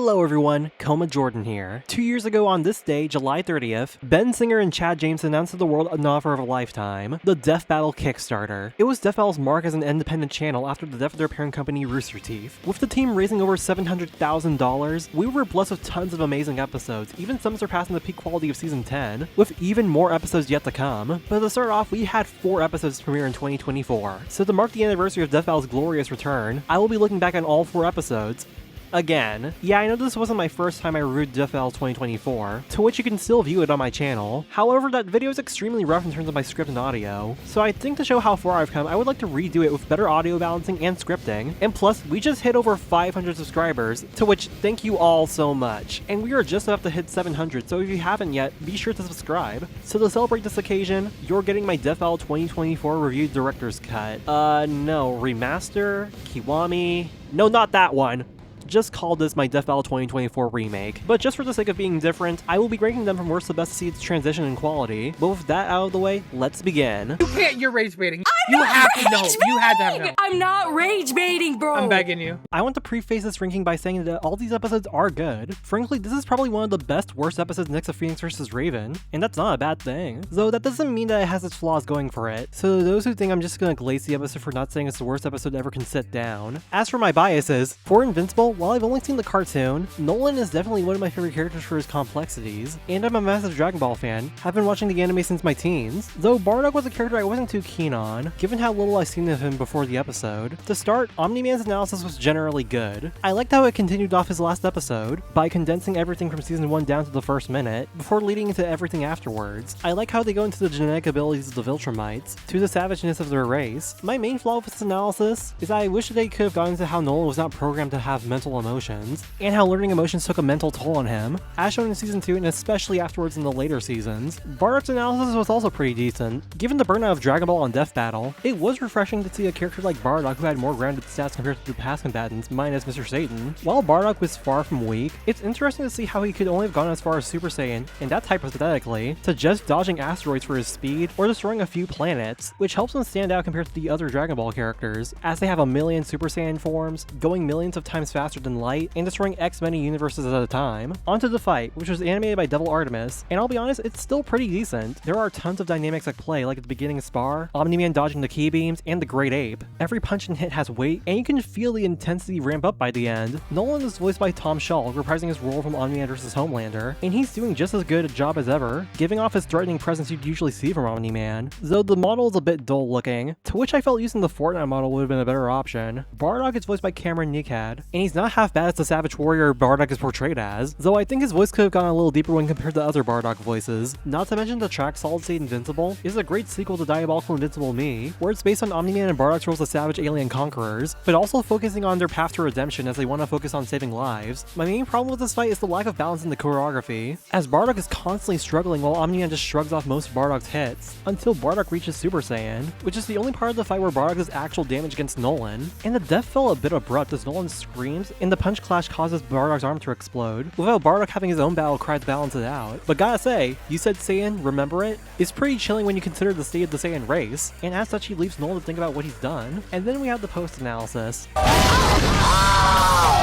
Hello everyone, Coma Jordan here. 2 years ago on this day, July 30th, Ben Singer and Chad James announced to the world an offer of a lifetime, the Death Battle Kickstarter. It was Death Battle's mark as an independent channel after the death of their parent company Rooster Teeth. With the team raising over $700,000, we were blessed with tons of amazing episodes, even some surpassing the peak quality of Season 10, with even more episodes yet to come. But to start off, we had 4 episodes premiere in 2024. So to mark the anniversary of Death Battle's glorious return, I will be looking back on all 4 episodes, again. Yeah, I know this wasn't my first time I reviewed Death Battle 2024, to which you can still view it on my channel. However, that video is extremely rough in terms of my script and audio, so I think to show how far I've come, I would like to redo it with better audio balancing and scripting. And plus, we just hit over 500 subscribers, to which thank you all so much. And we are just about to hit 700, so if you haven't yet, be sure to subscribe. So to celebrate this occasion, you're getting my Death Battle 2024 review director's cut. No, remaster? Kiwami? No, not that one. Just called this my Death Battle 2024 remake. But just for the sake of being different, I will be ranking them from worst to best to see its transition in quality. But with that out of the way, let's begin. You can't, you're rage baiting. You have to know. You had to have known. I'm not rage baiting, bro. I'm begging you. I want to preface this ranking by saying that all these episodes are good. Frankly, this is probably one of the best worst episodes next to Phoenix vs. Raven, and that's not a bad thing. Though that doesn't mean that it has its flaws going for it. So those who think I'm just gonna glaze the episode for not saying it's the worst episode ever can sit down. As for my biases, for Invincible, while I've only seen the cartoon, Nolan is definitely one of my favorite characters for his complexities, and I'm a massive Dragon Ball fan. I've been watching the anime since my teens, though Bardock was a character I wasn't too keen on, given how little I've seen of him before the episode. To start, Omni-Man's analysis was generally good. I liked how it continued off his last episode, by condensing everything from season 1 down to the first minute, before leading into everything afterwards. I like how they go into the genetic abilities of the Viltrumites, to the savageness of their race. My main flaw with this analysis is that I wish they could have gone into how Nolan was not programmed to have mental emotions, and how learning emotions took a mental toll on him, as shown in season 2 and especially afterwards in the later seasons. Bardock's analysis was also pretty decent. Given the burnout of Dragon Ball on Death Battle, it was refreshing to see a character like Bardock who had more grounded stats compared to the past combatants, minus Mr. Satan. While Bardock was far from weak, it's interesting to see how he could only have gone as far as Super Saiyan, and that's hypothetically, to just dodging asteroids for his speed or destroying a few planets, which helps him stand out compared to the other Dragon Ball characters, as they have a million Super Saiyan forms, going millions of times faster than light, and destroying X many universes at a time. Onto the fight, which was animated by Devil Artemis, and I'll be honest, it's still pretty decent. There are tons of dynamics at play, like at the beginning of Spar, Omni-Man dodging the key beams, and the Great Ape. Every punch and hit has weight, and you can feel the intensity ramp up by the end. Nolan is voiced by Tom Shaw, reprising his role from Omni-Man vs. Homelander, and he's doing just as good a job as ever, giving off his threatening presence you'd usually see from Omni-Man, though the model is a bit dull looking, to which I felt using the Fortnite model would have been a better option. Bardock is voiced by Cameron Nikad, and he's not half bad as the Savage Warrior Bardock is portrayed as, though I think his voice could have gone a little deeper when compared to other Bardock voices. Not to mention the track Solid State Invincible is a great sequel to Diabolical Invincible Me, where it's based on Omni-Man and Bardock's roles as savage alien conquerors, but also focusing on their path to redemption as they want to focus on saving lives. My main problem with this fight is the lack of balance in the choreography, as Bardock is constantly struggling while Omni-Man just shrugs off most of Bardock's hits, until Bardock reaches Super Saiyan, which is the only part of the fight where Bardock does actual damage against Nolan, and the death felt a bit abrupt as Nolan screams, and the punch clash causes Bardock's arm to explode, without Bardock having his own battle cry to balance it out. But gotta say, you said Saiyan, remember it? It's pretty chilling when you consider the state of the Saiyan race, and as such he leaves Nolan to think about what he's done. And then we have the post-analysis.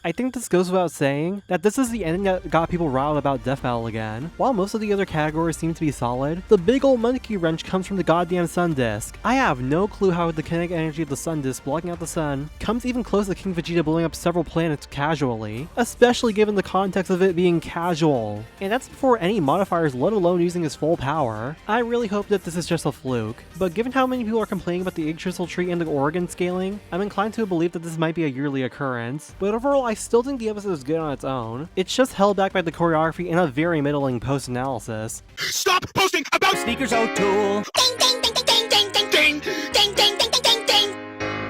I think this goes without saying that this is the ending that got people riled about Death Battle again. While most of the other categories seem to be solid, the big ol' monkey wrench comes from the goddamn sun disk. I have no clue how the kinetic energy of the sun disk blocking out the sun comes even close to King Vegeta blowing up several planets casually, especially given the context of it being casual. And that's before any modifiers, let alone using his full power. I really hope that this is just a fluke, but given how many people are complaining about the Egg Crystal Tree and the Oregon scaling, I'm inclined to believe that this might be a yearly occurrence. But overall, I still think the episode is good on its own. It's just held back by the choreography and a very middling post-analysis. Stop posting about Sneakers O'Toole! Ding, ding, ding, ding, ding, ding, ding, ding, ding, ding, ding, ding, ding.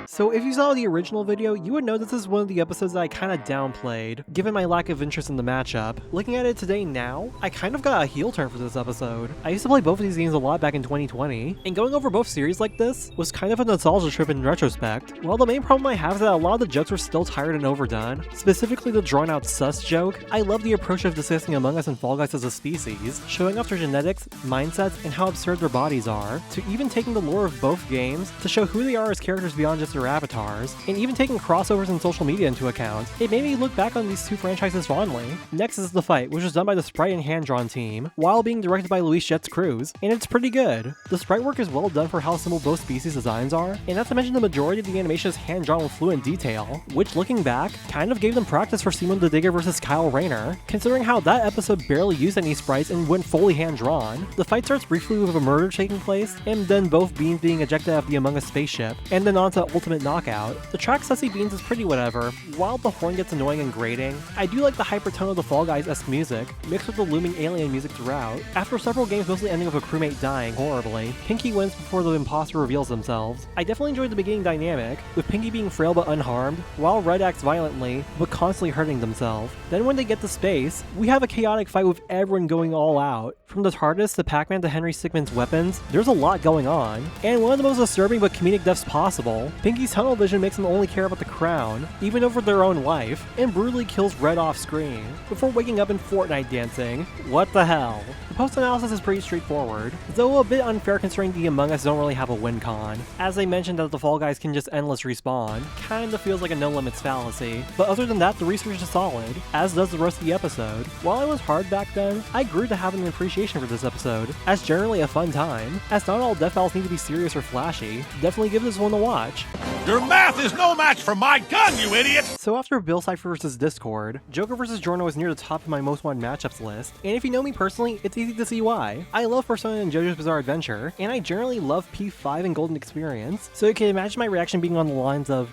So if you saw the original video, you would know this is one of the episodes that I kinda downplayed, given my lack of interest in the matchup. Looking at it today now, I kind of got a heel turn for this episode. I used to play both of these games a lot back in 2020, and going over both series like this was kind of a nostalgia trip in retrospect. While the main problem I have is that a lot of the jokes were still tired and overdone, specifically the drawn out sus joke. I love the approach of discussing Among Us and Fall Guys as a species, showing off their genetics, mindsets, and how absurd their bodies are, to even taking the lore of both games to show who they are as characters beyond just their character avatars, and even taking crossovers in social media into account, it made me look back on these two franchises fondly. Next is The Fight, which was done by the sprite and hand-drawn team, while being directed by Luis Jet's Cruz, and it's pretty good. The sprite work is well done for how simple both species' designs are, and not to mention the majority of the animation is hand-drawn with fluent detail, which looking back, kind of gave them practice for Simon the Digger versus Kyle Rayner, considering how that episode barely used any sprites and went fully hand-drawn. The fight starts briefly with a murder taking place, and then both beings being ejected out of the Among Us spaceship, and then on to Ultimate Knockout. The track Sussy Beans is pretty whatever, while the horn gets annoying and grating. I do like the hypertone of the Fall Guys-esque music, mixed with the looming alien music throughout. After several games mostly ending with a crewmate dying horribly, Pinky wins before the imposter reveals themselves. I definitely enjoyed the beginning dynamic, with Pinky being frail but unharmed, while Red acts violently, but constantly hurting themselves. Then when they get to space, we have a chaotic fight with everyone going all out. From the TARDIS to Pac-Man to Henry Stickmin's weapons, there's a lot going on. And one of the most disturbing but comedic deaths possible, Pinky's tunnel vision makes them only care about the crown, even over their own life, and brutally kills Red off screen, before waking up in Fortnite dancing. What the hell? The post-analysis is pretty straightforward, though a bit unfair considering the Among Us don't really have a win con. As I mentioned that the Fall Guys can just endless respawn, kinda feels like a no-limits fallacy, but other than that the research is solid, as does the rest of the episode. While I was hard back then, I grew to have an appreciation for this episode, as generally a fun time, as not all death battles need to be serious or flashy. Definitely give this one a watch. Your math is no match for my gun, you idiot! So after Bill Cipher vs Discord, Joker vs Giorno is near the top of my most wanted matchups list, and if you know me personally, it's easy to see why. I love Persona and JoJo's Bizarre Adventure, and I generally love P5 and Golden Experience, so you can imagine my reaction being on the lines of,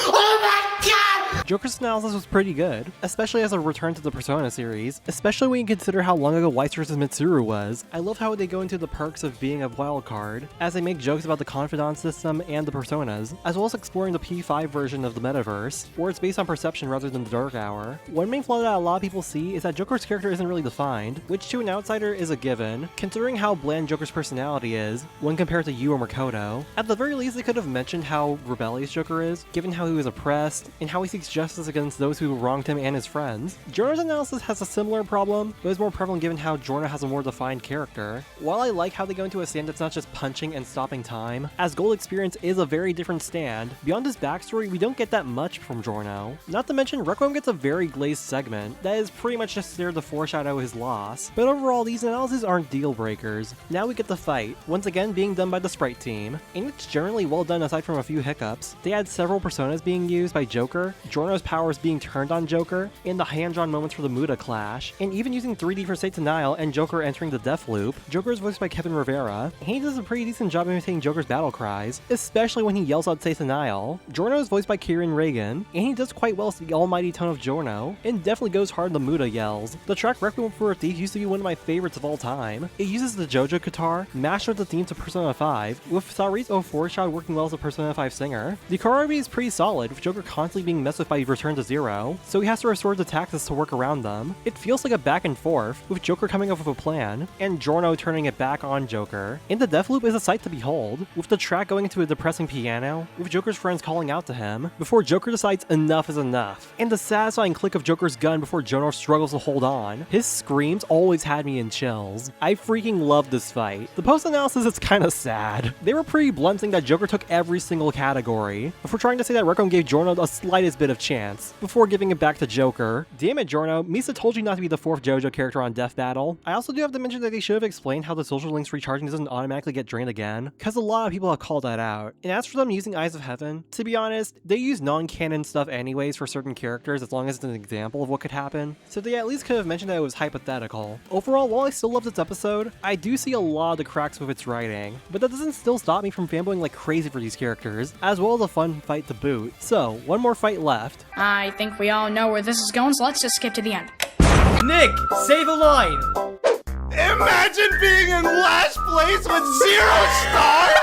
"Oh my god!" Joker's analysis was pretty good, especially as a return to the Persona series, especially when you consider how long ago Weiss vs Mitsuru was. I love how they go into the perks of being a wild card, as they make jokes about the Confidant system and the Personas, as well as exploring the P5 version of the metaverse, where it's based on perception rather than the Dark Hour. One main flaw that a lot of people see is that Joker's character isn't really defined, which to an outsider is a given, considering how bland Joker's personality is when compared to Yu or Makoto. At the very least, they could have mentioned how rebellious Joker is, given how he was oppressed, and how he seeks justice against those who wronged him and his friends. Giorno's analysis has a similar problem, but is more prevalent given how Giorno has a more defined character. While I like how they go into a stand that's not just punching and stopping time, as Gold Experience is a very different stand, beyond his backstory we don't get that much from Giorno. Not to mention Requiem gets a very glazed segment that is pretty much just there to foreshadow his loss, but overall these analyses aren't deal breakers. Now we get the fight, once again being done by the sprite team, and it's generally well done aside from a few hiccups. They had several personas being used by Joker, Giorno's powers being turned on Joker, and the hand-drawn moments for the Muda clash, and even using 3D for state denial and Joker entering the death loop. Joker is voiced by Kevin Rivera, and he does a pretty decent job imitating Joker's battle cries, especially when he yells out state denial. Giorno is voiced by Kieran Reagan, and he does quite well as the almighty tone of Giorno, and definitely goes hard in the Muda yells. The track Requiem for a Thief used to be one of my favorites of all time. It uses the JoJo guitar, mashed with the theme to Persona 5, with Saris 04 child working well as a Persona 5 singer. The choreography is pretty solid, with Joker constantly being messed with by Return to Zero, so he has to restore the taxes to work around them. It feels like a back and forth, with Joker coming up with a plan, and Giorno turning it back on Joker. And the death loop is a sight to behold, with the track going into a depressing piano, with Joker's friends calling out to him, before Joker decides enough is enough, and the satisfying click of Joker's gun before Giorno struggles to hold on. His screams always had me in chills. I freaking love this fight. The post-analysis is kinda sad. They were pretty blunt saying that Joker took every single category, before trying to say that Requiem gave Giorno the slightest bit of chance, before giving it back to Joker. Damn it, Giorno, Misa told you not to be the fourth JoJo character on Death Battle. I also do have to mention that they should have explained how the social links recharging doesn't automatically get drained again, cause a lot of people have called that out. And as for them using Eyes of Heaven, to be honest, they use non-canon stuff anyways for certain characters as long as it's an example of what could happen, so they at least could have mentioned that it was hypothetical. Overall, while I still love this episode, I do see a lot of the cracks with its writing, but that doesn't still stop me from fanboying like crazy for these characters, as well as a fun fight to boot. So, one more fight left. I think we all know where this is going, so let's just skip to the end. Nick, save a line. Imagine being in last place with 0 stars!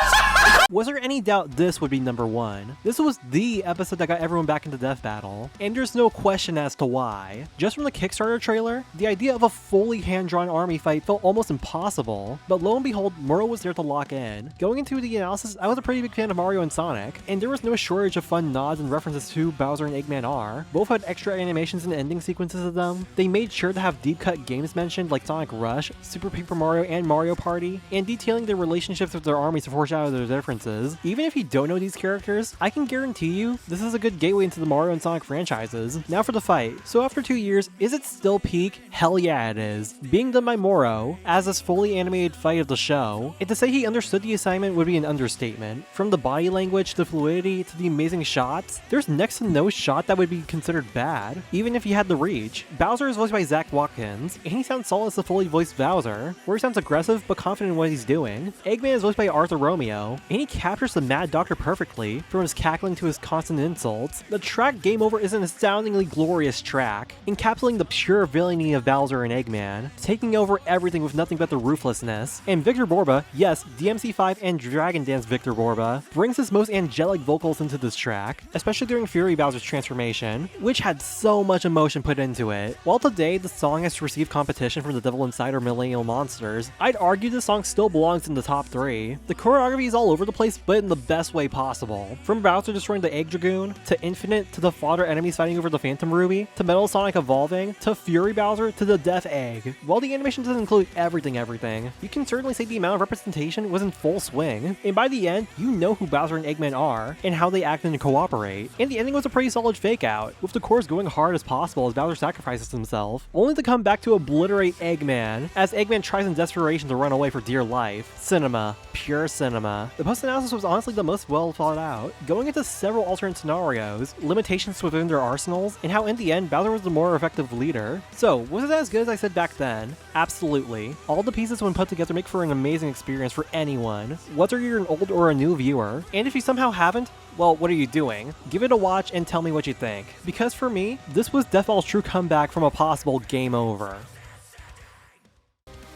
Was there any doubt this would be number one? This was the episode that got everyone back into Death Battle, and there's no question as to why. Just from the Kickstarter trailer, the idea of a fully hand-drawn army fight felt almost impossible, but lo and behold, Muro was there to lock in. Going into the analysis, I was a pretty big fan of Mario and Sonic, and there was no shortage of fun nods and references to Bowser and Eggman are. Both had extra animations and ending sequences of them. They made sure to have deep-cut games mentioned like Sonic Rush, Super Paper Mario, and Mario Party, and detailing their relationships with their armies to foreshadow their differences. Even if you don't know these characters, I can guarantee you this is a good gateway into the Mario and Sonic franchises. Now for the fight. So after 2 years, is it still peak? Hell yeah it is. Being done by Moro, as this fully animated fight of the show, and to say he understood the assignment would be an understatement. From the body language to the fluidity to the amazing shots, there's next to no shot that would be considered bad, even if he had the reach. Bowser is voiced by Zach Watkins, and he sounds solid as the fully voiced Bowser, where he sounds aggressive but confident in what he's doing. Eggman is voiced by Arthur Romeo, and he captures the Mad Doctor perfectly, from his cackling to his constant insults. The track Game Over is an astoundingly glorious track, encapsulating the pure villainy of Bowser and Eggman, taking over everything with nothing but the ruthlessness. And Victor Borba, yes, DMC5 and Dragon Dance Victor Borba, brings his most angelic vocals into this track, especially during Fury Bowser's transformation, which had so much emotion put into it. While today the song has received competition from The Devil Inside or Millennial Monsters, I'd argue the song still belongs in the top 3. The choreography is all over the place, but in the best way possible. From Bowser destroying the Egg Dragoon, to Infinite, to the fodder enemies fighting over the Phantom Ruby, to Metal Sonic evolving, to Fury Bowser, to the Death Egg. While the animation doesn't include everything, you can certainly say the amount of representation was in full swing, and by the end, you know who Bowser and Eggman are, and how they act and cooperate. And the ending was a pretty solid fake out, with the chorus going hard as possible as Bowser sacrifices himself, only to come back to obliterate Eggman, as Eggman tries in desperation to run away for dear life. Cinema. Pure cinema. The post-analysis was honestly the most well thought out, going into several alternate scenarios, limitations within their arsenals, and how in the end, Bowser was the more effective leader. So, was it as good as I said back then? Absolutely. All the pieces when put together make for an amazing experience for anyone, whether you're an old or a new viewer. And if you somehow haven't, well, what are you doing? Give it a watch and tell me what you think. Because for me, this was Death Ball's true comeback from a possible game over.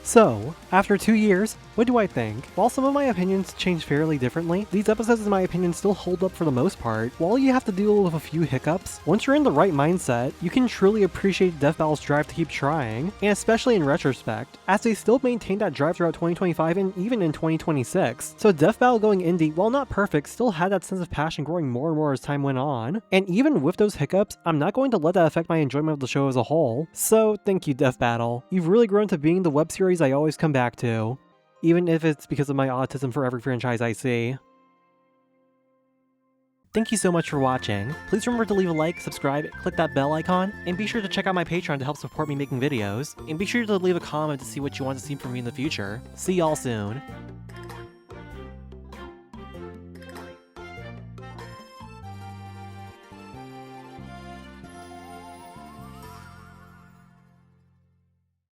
So, after 2 years, what do I think? While some of my opinions change fairly differently, these episodes in my opinion still hold up for the most part. While you have to deal with a few hiccups, once you're in the right mindset, you can truly appreciate Death Battle's drive to keep trying, and especially in retrospect, as they still maintain that drive throughout 2025 and even in 2026. So Death Battle going indie, while not perfect, still had that sense of passion growing more and more as time went on. And even with those hiccups, I'm not going to let that affect my enjoyment of the show as a whole. So thank you, Death Battle. You've really grown to being the web series I always come back to, even if it's because of my autism for every franchise I see. Thank you so much for watching. Please remember to leave a like, subscribe, click that bell icon, and be sure to check out my Patreon to help support me making videos, and be sure to leave a comment to see what you want to see from me in the future. See y'all soon.